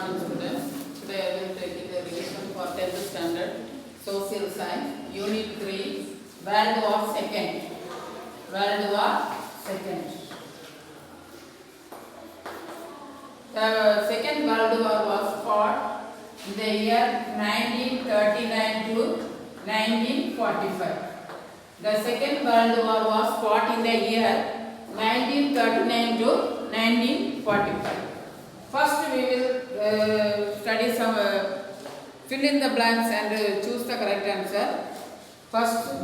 morning students. Today I will take the revision for 10th standard Social Science Unit 3 World War II. World War II. The Second World War was fought in the year 1939 to 1945. The Second World War was fought in the year 1939 to 1945. First we will study some fill in the blanks and choose the correct answer. First,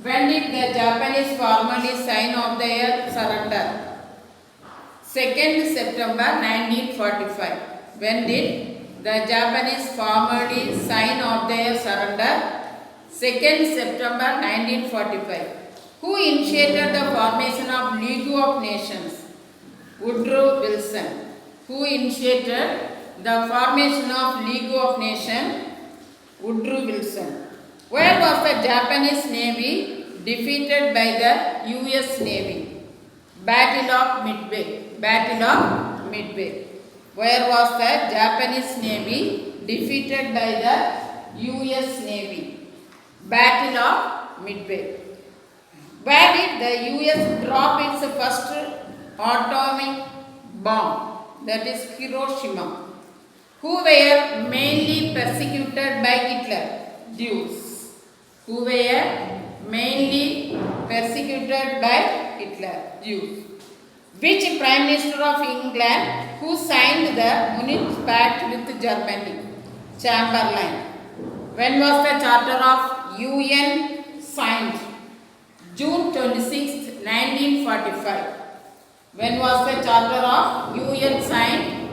when did the Japanese formally sign off their surrender? 2nd September 1945. When did the Japanese formally sign off their surrender? 2nd September 1945. Who initiated the formation of League of Nations? Woodrow Wilson. Who initiated the formation of League of Nations? Woodrow Wilson. Where was the Japanese Navy defeated by the US Navy? Battle of Midway. Battle of Midway. Where was the Japanese Navy defeated by the US Navy? Battle of Midway. Where did the US drop its first atomic bomb? That is Hiroshima. Who were mainly persecuted by Hitler? Jews. Who were mainly persecuted by Hitler? Jews. Which Prime Minister of England who signed the Munich Pact with Germany? Chamberlain. When was the Charter of UN signed? June 26, 1945. When was the Charter of UN signed?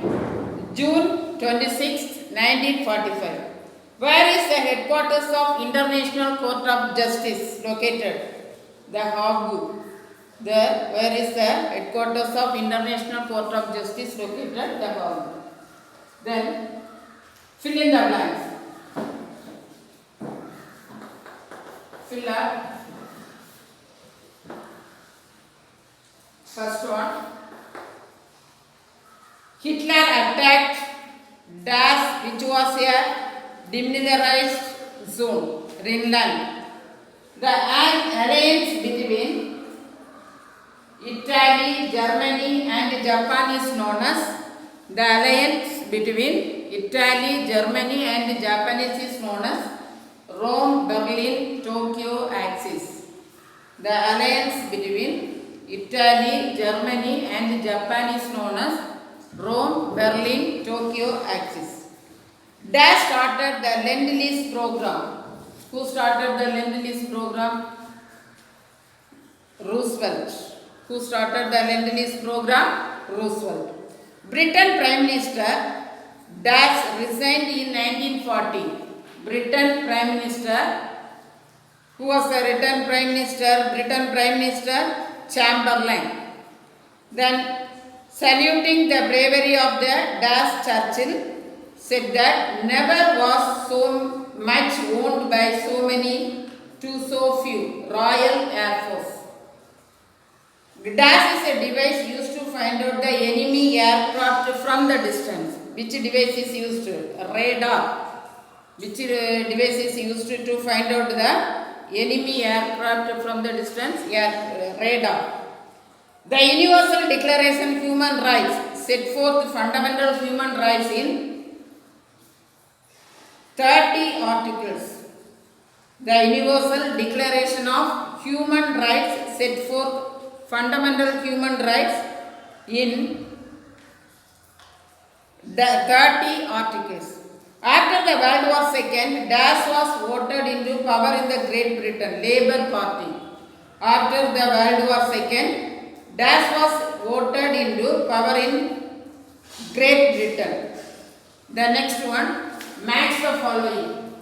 June 26, 1945. Where is the headquarters of International Court of Justice located? The Hague. Where is the headquarters of International Court of Justice located? The Hague. Then fill in the blanks. Fill up. First one, Hitler attacked Das, which was a demilitarized zone, Rhineland. The alliance between Italy, Germany and Japan is known as the alliance between Italy, Germany and Japan is known as Rome, Berlin, Tokyo axis. The alliance between Italy, Germany and Japan is known as Rome, Berlin, Tokyo axis. Dash started the Lend-Lease program. Who started the Lend-Lease program? Roosevelt. Who started the Lend-Lease program? Roosevelt. Britain Prime Minister Dash resigned in 1940. Britain Prime Minister. Who was the Britain Prime Minister? Britain Prime Minister Chamberlain. Then, saluting the bravery of the Dash, Churchill said that never was so much owned by so many to so few. Royal Air Force. Dash is a device used to find out the enemy aircraft from the distance. Which device is used? Radar. Which device is used to find out the enemy aircraft from the distance? Radar. The Universal Declaration of Human Rights set forth fundamental human rights in 30 articles. The Universal Declaration of Human Rights set forth fundamental human rights in the 30 articles. After the World War II, Dash was voted into power in the Great Britain, Labour Party. After the World War II, Dash was voted into power in Great Britain. The next one, match the following.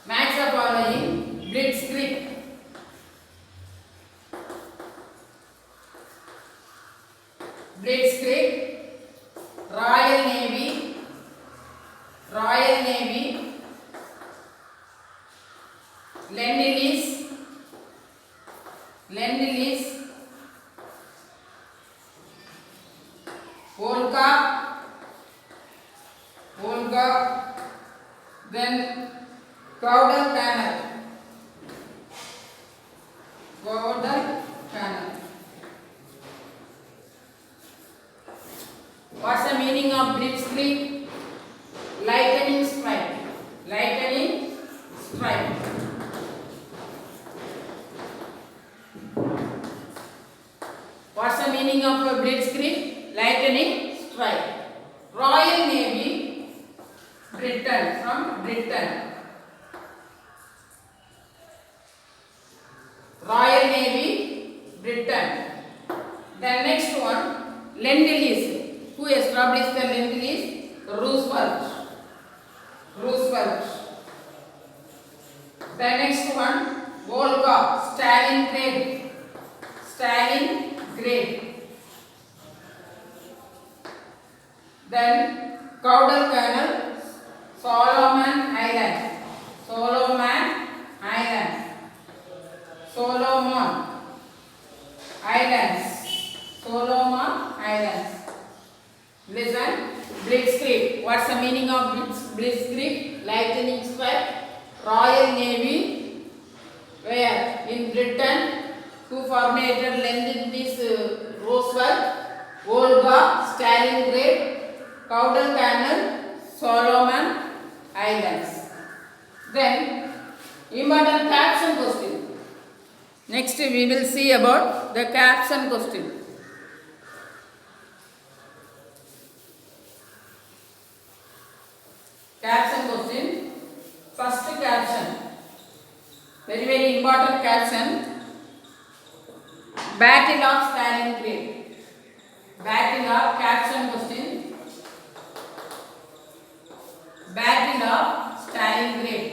Match the following. Blitzkrieg. Blitzkrieg, Royal Navy, Lend-Lease, Guadalcanal. What's the meaning of blitzkrieg? Lightning strike. Lightning strike. What's the meaning of a blitzkrieg? Lightning strike. Royal Navy, Britain, from Britain. Royal Navy, Britain. The next one, Lend-Lease. Who established the Lend-Lease? Roosevelt. The next one, Volga, Stalingrad. Then Guadalcanal, Solomon Islands. Listen, blitzkrieg. What's the meaning of blitzkrieg? Lightning strike. Royal Navy, where? In Britain. Who formated Lend-Lease? Roosevelt. Volga, Stalingrad, Guadalcanal, Solomon Islands. Then, important caption question. Next we will see about the caption question. Caption question. First caption. Very important caption. Battle of Stalingrad. Caption question. Battle of Stalingrad.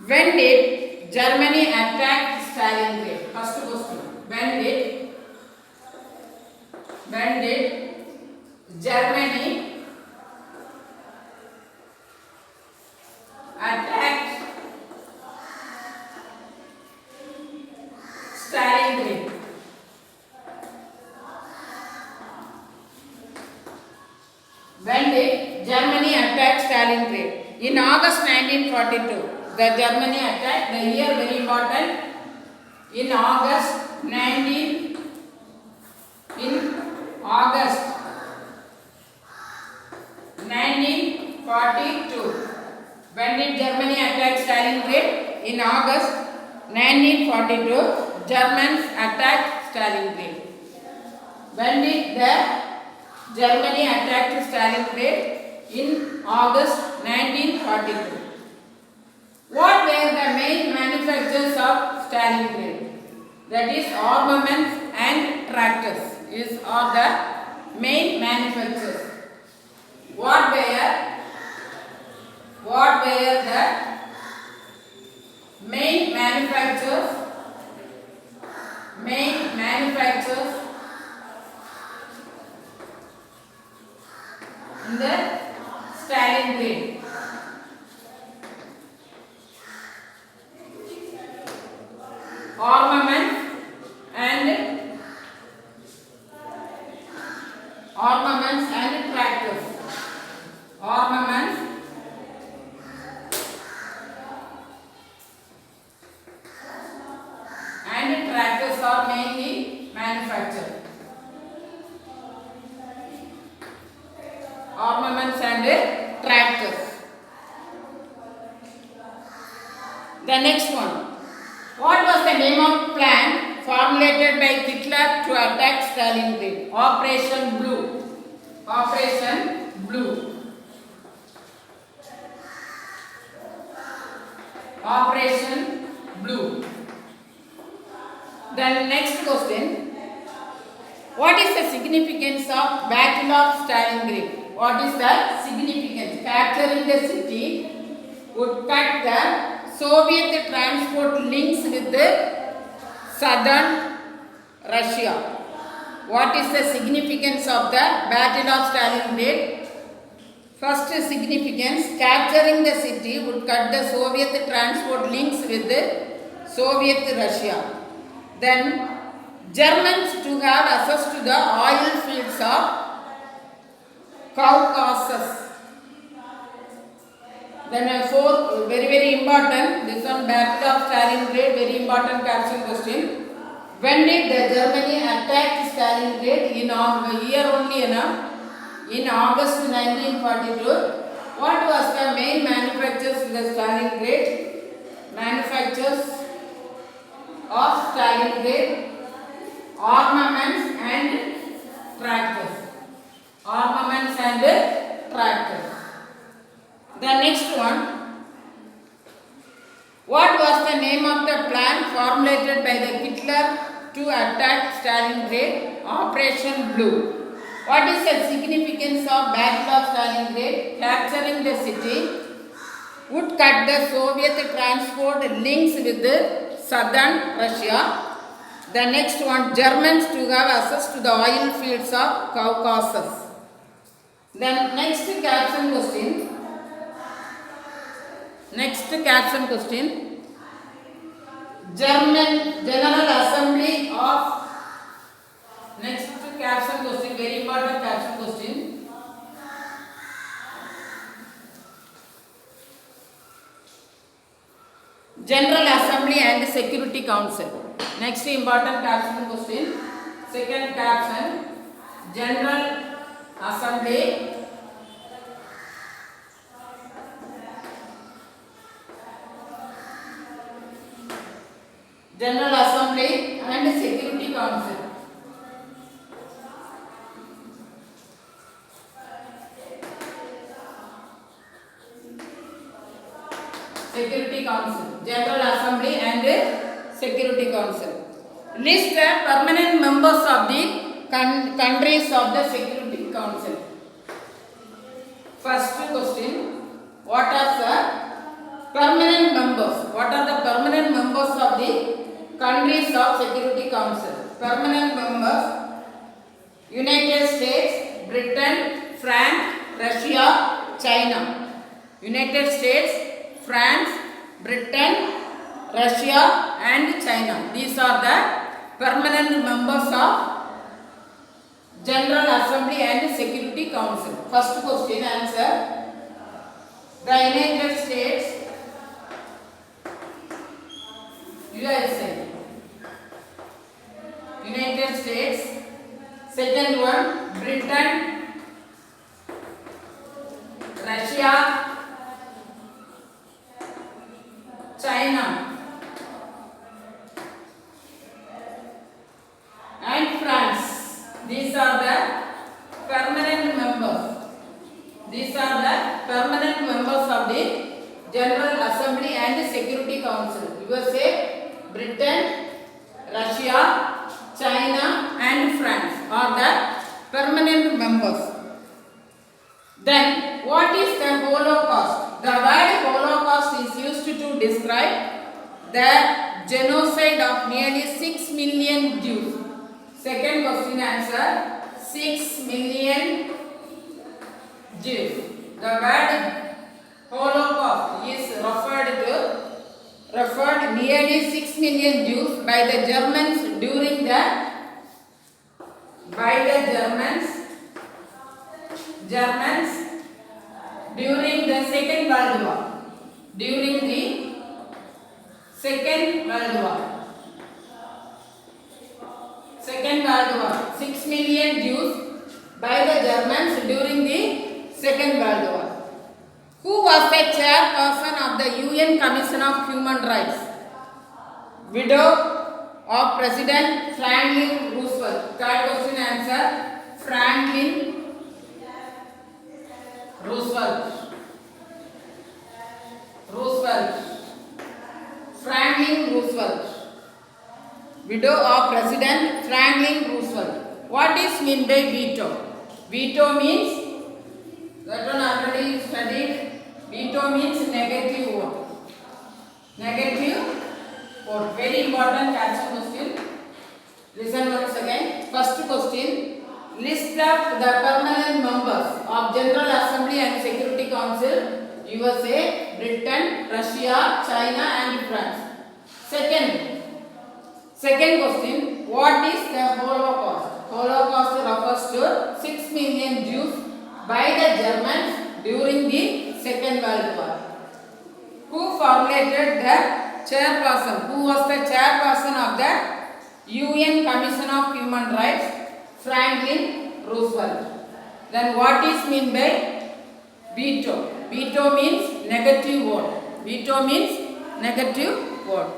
When did Germany attack Stalingrad? First question. When did Germany attack Stalingrad? When did Germany attack Stalingrad? In August 1942. The Germany attacked. The year very important. In August 1942. When did Germany attack Stalingrad? In August 1942, Germans attacked Stalingrad. When did the Germany attack Stalingrad? In August 1942. What were the main manufacturers of Stalingrad? That is armaments and tractors are the main manufacturers. What were the main manufacturers in the Stalingrad? Armaments and tractors. Armaments and tractors are mainly manufactured. Armaments and tractors. The next one. What was the name of plan formulated by Hitler to attack Stalingrad? Operation Blue. Then next question. What is the significance of Battle of Stalingrad? What is the significance? Capturing the city would cut the Soviet transport links with the southern Russia. What is the significance of the Battle of Stalingrad? First significance, capturing the city would cut the Soviet transport links with Soviet Russia. Then Germans to have access to the oil fields of Caucasus. Then fourth, very important, this one Battle of Stalingrad, very important caption question. When did the Germany attack Stalingrad? In a year only enough. In August 1942, what was the main manufacturers in the Stalingrad? Manufacturers of Stalingrad, armaments and tractors. Armaments and tractors. The next one. What was the name of the plan formulated by the Hitler to attack Stalingrad? Operation Blue. What is the significance of Battle of Stalingrad? Capturing the city would cut the Soviet transport links with the southern Russia. The next one, Germans to have access to the oil fields of Caucasus. Then next caption question. German General Assembly of. Next caption question, very important caption question. General Assembly and Security Council. Next important caption question. Second caption, General Assembly and Security Council. Security Council, General Assembly and Security Council. List the permanent members of the countries of the Security Council. First question, what are the permanent members? What are the permanent members of the countries of Security Council? Permanent members: United States, Britain, France, Russia, China. United States, France, Britain, Russia and China. These are the permanent members of General Assembly and Security Council. First question answer. The United States, USA. United States. Second one, Britain, Russia, China and France. These are the permanent members. These are the permanent members of the General Assembly and Security Council. USA, Britain, Russia, China and France are the permanent members. Then what is the Holocaust? The word Holocaust is used to describe the genocide of nearly 6 million Jews. Second question answer, 6 million Jews. The word Holocaust is referred nearly 6 million Jews by the Germans during the Second World War. During the Second World War. 6 million Jews by the Germans during the Second World War. Who was the chairperson of the UN Commission of Human Rights? Widow of President Franklin Roosevelt. Third question answer, Franklin Roosevelt. Franklin Roosevelt. Widow of President Franklin Roosevelt. What is meant by veto? Veto means, that one already studied. Veto means negative vote. Negative vote. Very important caption question. Listen once again. First question. List of the permanent members of of General Assembly and Security Council, USA, Britain, Russia, China and France. Second question, what is the Holocaust? Holocaust refers to 6 million Jews by the Germans during the Second World War. Who formulated the chairperson? Who was the chairperson of the UN Commission of Human Rights? Franklin Roosevelt. Then what is meant by veto? Veto means negative vote. Veto means negative vote.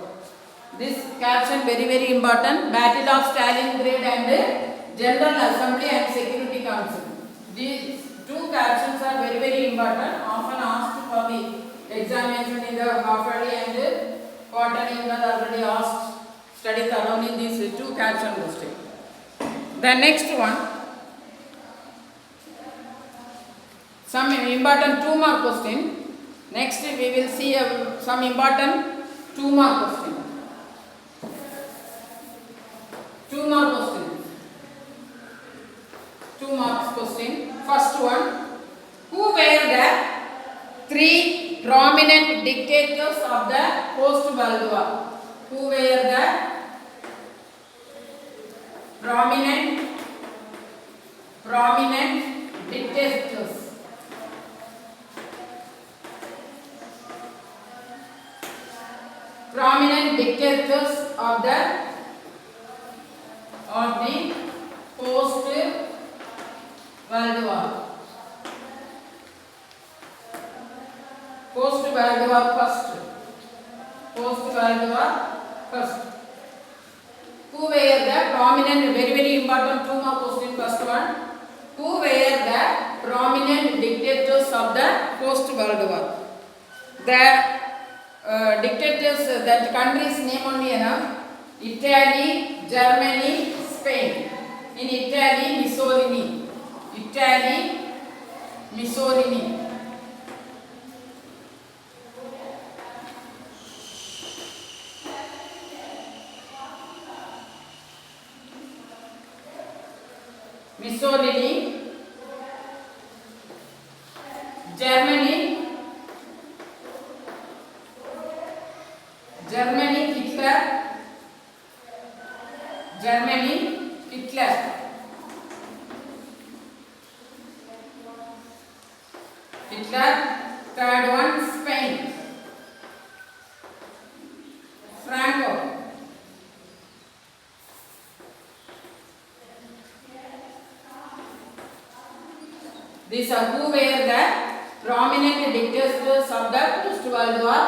This caption very important. Battle of Stalingrad and General Assembly and Security Council. These two captions are very important. Often asked for the examination in the half-yearly and quarterly. You have already asked. Study thoroughly these two caption listed. The next one. Some important 2 mark question. Next we will see some important 2 mark question. 2 mark question. 2 marks question. First one. Who were the 3 prominent dictators of the post-World War? Who were the prominent dictators? Prominent dictators of the post World War. Post World War first. Post World War first. Who were the prominent, very important 2 mark question, first one. Who were the prominent dictators of the post World War? The dictators, that country's name only enough. Italy, Germany, Spain. In Italy, Mussolini. Italy, Mussolini. Mussolini. Germany. Hitler. Hitler. Third one, Spain. Franco. These are who were the prominent dictators of the post-World War.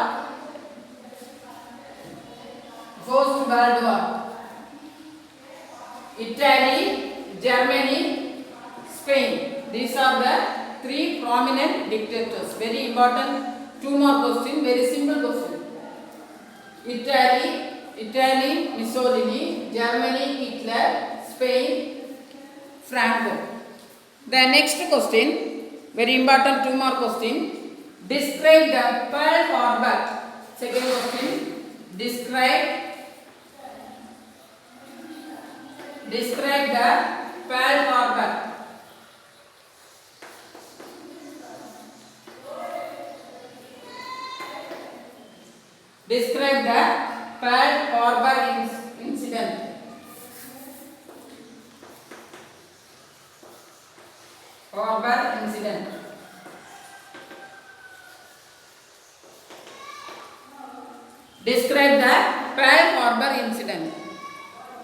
Post-World War. Italy, Germany, Spain. These are the 3 prominent dictators. Very important 2 mark question. Very simple question. Italy, Mussolini. Germany, Hitler. Spain, Franco. The next question. Very important 2 mark question. Describe the Pearl Harbor. Second question. Describe the Pearl Harbor. Describe the Pearl Harbor incident. Harbor incident. Describe the Pearl Harbor incident.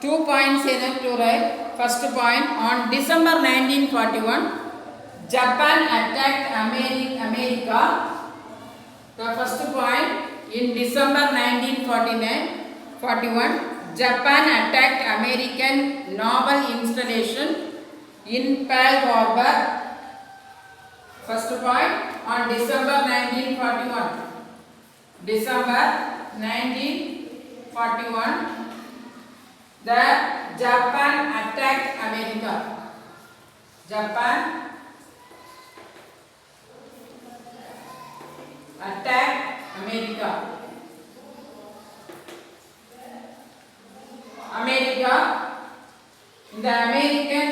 2 points enough to write. First point, on December 1941, Japan attacked America. The first point, in December 1941, Japan attacked American naval installation in Pearl Harbor. First point, on December 1941. December 1941. The Japan attacked America. Japan attacked America. In the American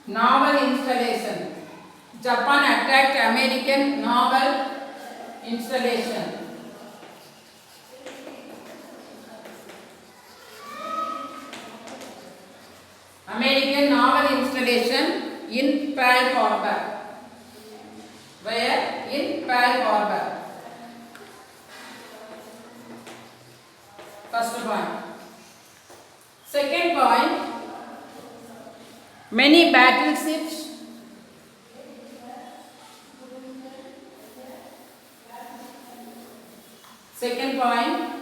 naval installation. Japan attacked American naval installation. American naval installation in Pearl Harbor. Where? In Pearl Harbor. First point. Second point. Many battleships second point.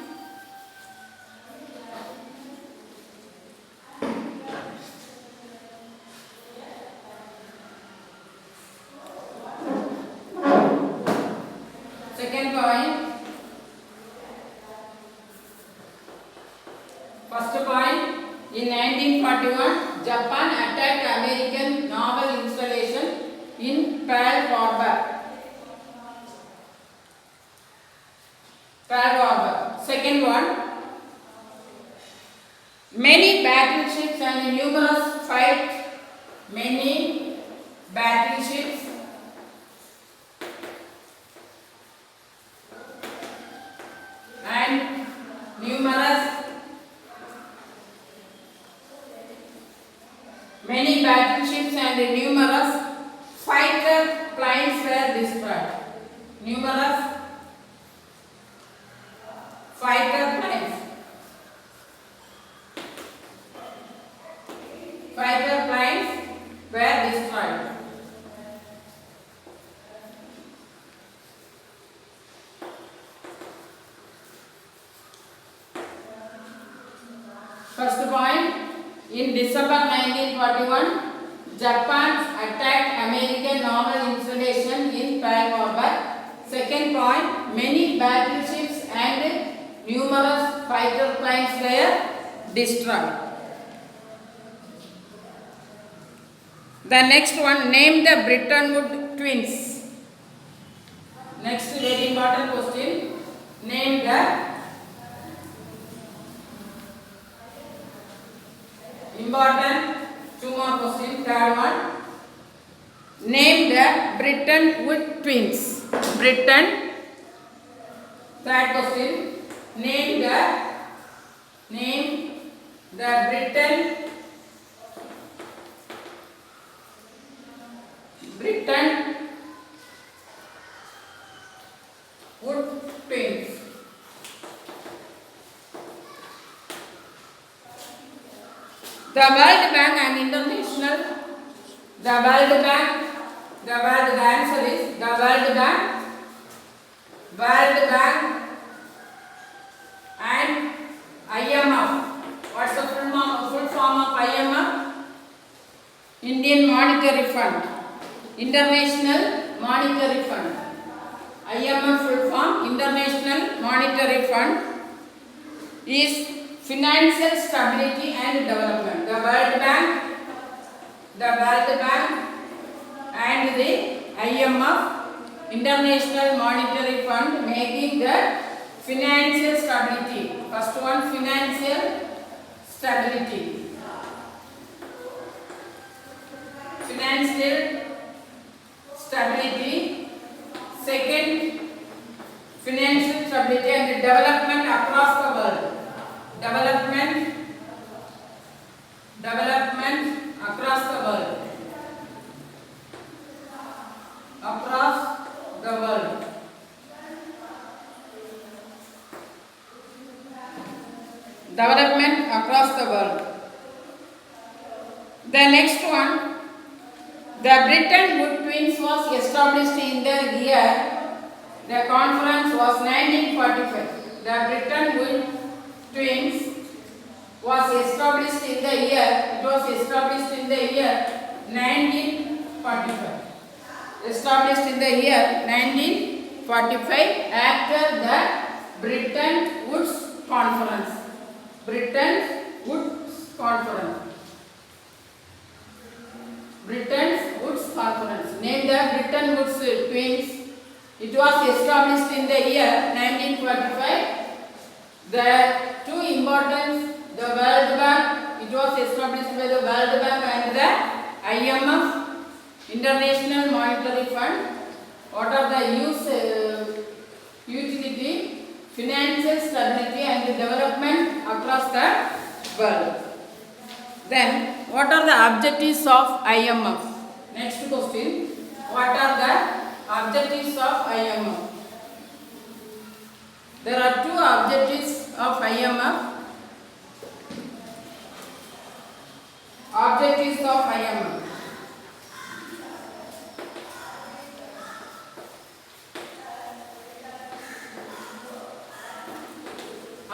Second point. First point. In 1941, Japan attacked American naval installation in Pearl Harbor. Pearl Harbor. Second one. Many battleships and numerous fight. Many battleships and numerous many battleships and numerous fighter planes were destroyed. Numerous fighter planes. Fighter planes were destroyed. First point. In December 1941, Japan attacked American naval installation in Pearl Harbor. Second point, many battleships and numerous fighter planes were destroyed. The next one, name the Bretton Woods twins. Next very important question, name the important two more questions. Third one, name the Bretton Woods twins. Britain. Third question, name the Bretton Woods twins. The World Bank and International, the World answer is the World Bank and IMF. What's the full form of IMF? Indian Monetary Fund, International Monetary Fund. IMF full form, International Monetary Fund, is financial stability and development. The World Bank and the IMF, International Monetary Fund, making the financial stability. First one, financial stability. Financial stability. Second, financial stability and development across the world. Development across the world. Across the world. Development across the world. The next one, the Bretton Woods twins was established in the year, the conference was 1945. The Bretton Woods twins was established in the year, it was established in the year 1945. Established in the year 1945 after the Bretton Woods Conference. Bretton Woods Conference. Bretton Woods Conference. Name the Bretton Woods twins. It was established in the year 1945. The two important, the World Bank, it was established by the World Bank and the IMF, International Monetary Fund. What are the utility, financial stability and development across the world. Then, what are the objectives of IMF? Next question. What are the objectives of IMF? There are two objectives of IMF. Objectives of IMF.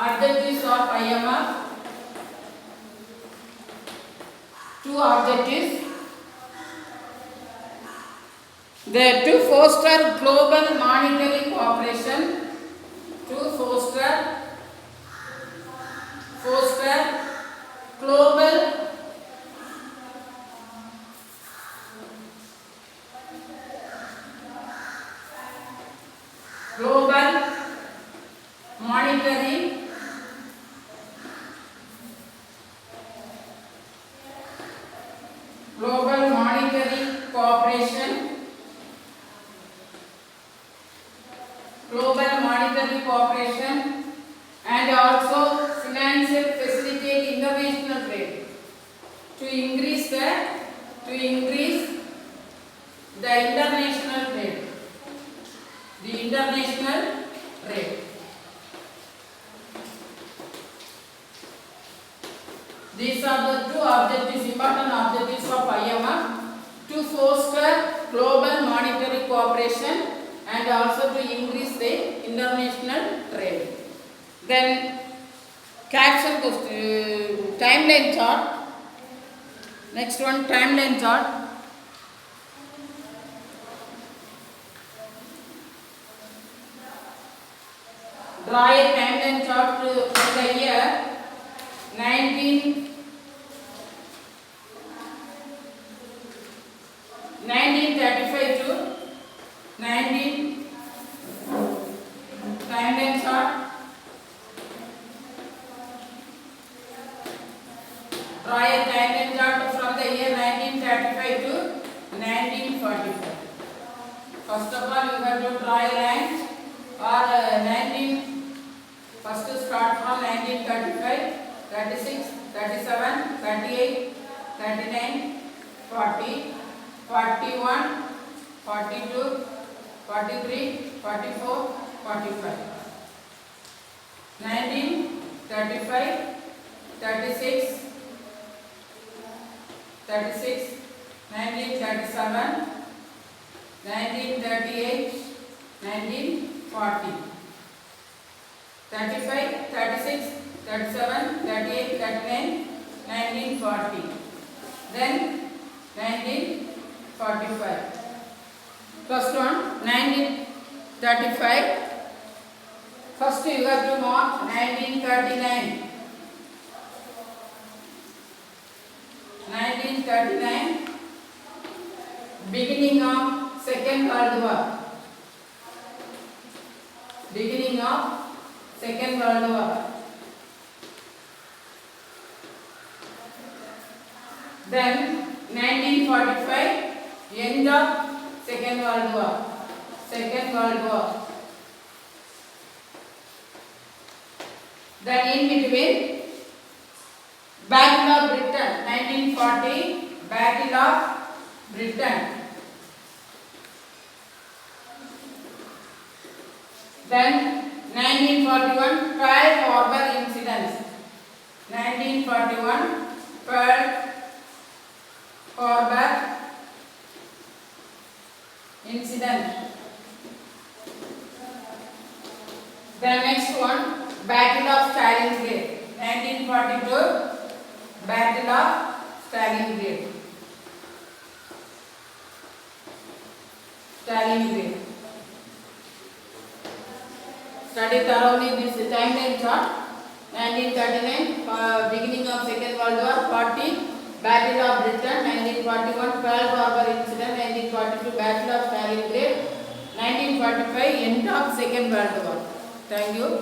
Objectives of IMF. Two objectives. They are to foster global monetary cooperation. To foster global monetary cooperation and also financial facilitate international trade to increase the international trade. These are the two objectives, important objectives of IMF: to foster global monetary cooperation and also to increase the international trade. Then caption question, timeline chart. Next one, timeline chart. Draw a timeline chart for the year 1935 to 19 timeline chart. Draw a timeline chart from the year 1935 to 1945. First of all, you have to draw a line or first start from 1935, 36, 37, 38, 39, 40, 41, 42, 43, 44, 45. 1935, 36, 1937, 1938, 1940. 35, 36, 37, 38, 39, 1940. Then 1945. First one, 1935. First you have to mark 1939. 1939, beginning of Second World War. Beginning of Second World War. Then 1945, end of Second World War. Second World War. Then in between, Battle of Britain. 1940, Battle of Britain. Then 1941, Pearl Harbor incidents. 1941, Pearl Harbor incident. The next one, Battle of Stalingrad. 1942, Battle of Stalingrad. Study thoroughly this timeline chart. 1939, beginning of Second World War. 40, Battle of Britain. 1941, Pearl Harbor incident. 1942, Battle of Stalingrad. 1945, end of Second World War. Thank you.